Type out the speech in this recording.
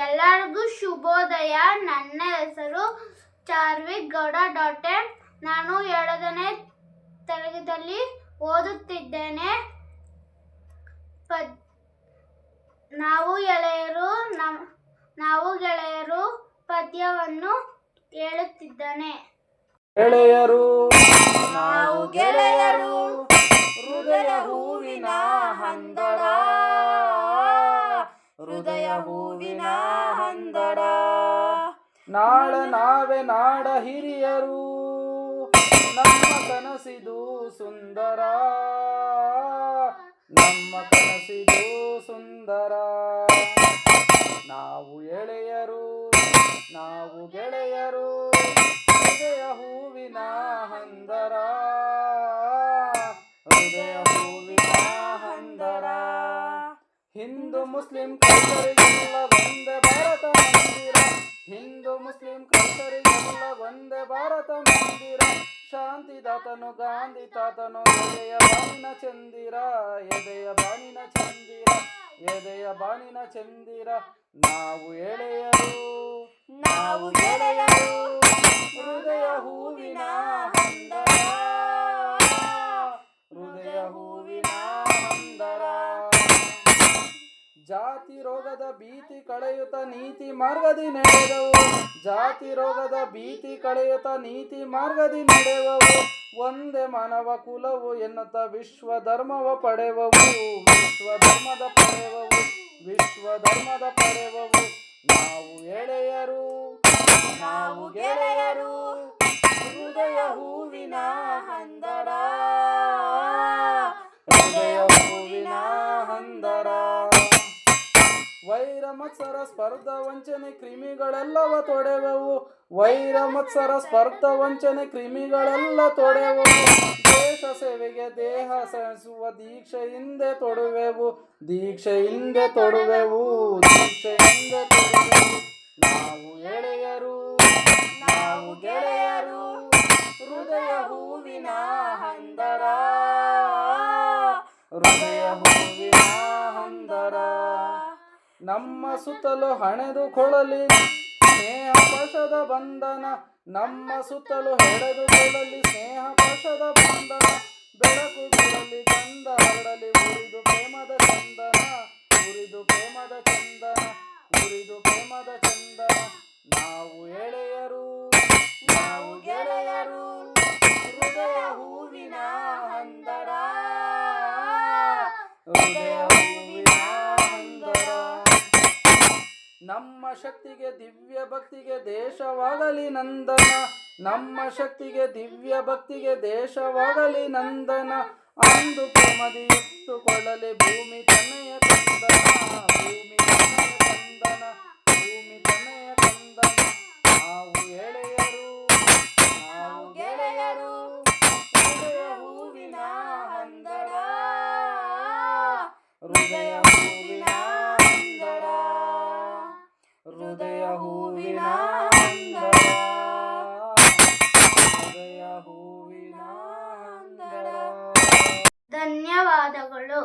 ಎಲ್ಲರಿಗೂ ಶುಭೋದಯ. ನನ್ನ ಹೆಸರು ಚಾರ್ವಿಕ್ ಗೌಡ ಡಾಟೆ. ನಾನು 7ನೇ ತರಗತಿಯಲ್ಲಿ ಓದುತ್ತಿದ್ದೇನೆ. ನಾವು ಗೆಳೆಯರು ಪದ್ಯವನ್ನು ಹೇಳುತ್ತಿದ್ದೇನೆ. ಗೆಳೆಯರು ನಾವು ಗೆಳೆಯರು, ಹೃದಯ ಹೂವಿನ ಹಂದರ, ಹೃದಯ ಹೂವಿನ ಹಂದರ. ನಾಳೆ ನಾವೇ ನಾಡ ಹಿರಿಯರು, ನಮ್ಮ ಕನಸಿದು ಸುಂದರ, ನಮ್ಮ ಕನಸಿದು ಸುಂದರ. ನಾವು ಎಳೆಯರು ನಾವು ಗೆಳೆಯರು, ಹೃದಯ ಹೂವಿನ ಹಂದರ, ಹೃದಯ ಹೂವಿನ ಹಂದರ. ಹಿಂದೂ ಮುಸ್ಲಿಂ ಕ್ರೈಸ್ತರಿಗೆಲ್ಲ ಒಂದೇ ಭಾರತ ಮಂದಿರ, ಹಿಂದೂ ಮುಸ್ಲಿಂ ಕ್ರೈಸ್ತರಿಗೆಲ್ಲ ಒಂದೇ ಭಾರತ ಮಂದಿರ. ಶಾಂತಿದಾತನು ಗಾಂಧಿ ತಾತನು, ಎದೆಯ ಬಾನಿನ ಚಂದಿರ, ಎದೆಯ ಬಾನಿನ ಚಂದಿರ, ಎದೆಯ ಬಾನಿನ ಚಂದಿರ. ನಾವು ಎಳೆಯರು ನಾವು ಗೆಳೆಯರು, ಹೃದಯ ಹೂವಿನ ಹಂದರ, ಹೃದಯ ಹೂವಿನ ಹಂದರ. ಜಾತಿ ರೋಗದ ಭೀತಿ ಕಳೆಯುತ್ತ ನೀತಿ ಮಾರ್ಗದಿ ನಡೆದವು, ಜಾತಿ ರೋಗದ ಭೀತಿ ಕಳೆಯುತ್ತ ನೀತಿ ಮಾರ್ಗದಿ ನಡೆವವು. ಒಂದೇ ಮಾನವ ಕುಲವು ಎನ್ನುತ್ತ ವಿಶ್ವ ಧರ್ಮವ ಪಡೆವವು, ವಿಶ್ವ ಧರ್ಮದ ಪಡೆವವು, ವಿಶ್ವ ಧರ್ಮದ ಪಡೆವವು. ನಾವು ಎಳೆಯರು ನಾವು ಗೆಳೆಯರು, ಹೃದಯ ಹೂವಿನ ಹಂದರ, ಹೃದಯ ಹೂವಿನ ಹಂದರ. ವೈರ ಮತ್ಸರ ಸ್ಪರ್ಧ ವಂಚನೆ ಕ್ರಿಮಿಗಳೆಲ್ಲವ ತೊಡೆವೆವು, ವೈರ ಮತ್ಸರ ಸ್ಪರ್ಧ ವಂಚನೆ ಕ್ರಿಮಿಗಳೆಲ್ಲ ತೊಡೆವೆವು. ದೇಶ ಸೇವೆಗೆ ದೇಹ ಸಹಿಸುವ ದೀಕ್ಷೆಯಿಂದ ತೊಡುವೆವು, ದೀಕ್ಷೆಯಿಂದ ತೊಡುವೆವು, ದೀಕ್ಷೆಯಿಂದ ತೊಡುವೆವು. ನಾವು ಎಳೆಯರು ನಾವು ಗೆಳೆಯರು, ಹೃದಯ ಹೂವಿನ ಹಂದರ, ಹೃದಯ ಹೂವಿನ ಹಂದರ. ನಮ್ಮ ಸುತ್ತಲೂ ಹಣೆದುಕೊಳ್ಳಲಿ ಸ್ನೇಹ ಪಶದ ಬಂಧನ, ನಮ್ಮ ಸುತ್ತಲೂ ಹೆಣೆದುಕೊಳ್ಳಲಿ ಸ್ನೇಹ ಪಶದ ಬಂಧನ. ಬೆಳಕು ಬೀಳಲಿ ಗಂಧ ಹರಡಲಿ, ಉರಿದು ಪ್ರೇಮದ ಚಂದನ, ಉರಿದು ಪ್ರೇಮದ ಚಂದನ, ಉರಿದು ಪ್ರೇಮದ ಚಂದನ. ನಾವು ಎಳೆಯರು ನಾವು ಗೆಳೆಯರು, ಹೃದಯ ಹೂವಿನ ಹಂದರ, ಹೃದಯ ಹೂವಿನ ಹಂದರ. ನಮ್ಮ ಶಕ್ತಿಗೆ ದಿವ್ಯ ಭಕ್ತಿಗೆ ದೇಶವಾಗಲಿ ನಂದನ, ನಮ್ಮ ಶಕ್ತಿಗೆ ದಿವ್ಯ ಭಕ್ತಿಗೆ ದೇಶವಾಗಲಿ ನಂದನ. ಅಂದು ಪ್ರೇಮದಿ ಎತ್ತುಕೊಳ್ಳಲಿ ಭೂಮಿ ತನ್ನೆಯ ಕಂದನ, ಭೂಮಿ ತನ್ನೆಯ ಕಂದನ, ಭೂಮಿ ತನ್ನೆಯ ಕಂದನ. ನಾವು ಎಳೆಯರು ನಾವು ಗೆಳೆಯರು, ಹೃದಯ ಹೂವಿನ ಹಂದರ, ಹೃದಯ ಹೂವಿನ ಹಂದರ, ಹೃದಯ ಹೂವಿನ ಹಂದರ, ಹೃದಯ ಹೂವಿನ ಹಂದರ. ಧನ್ಯವಾದಗಳು.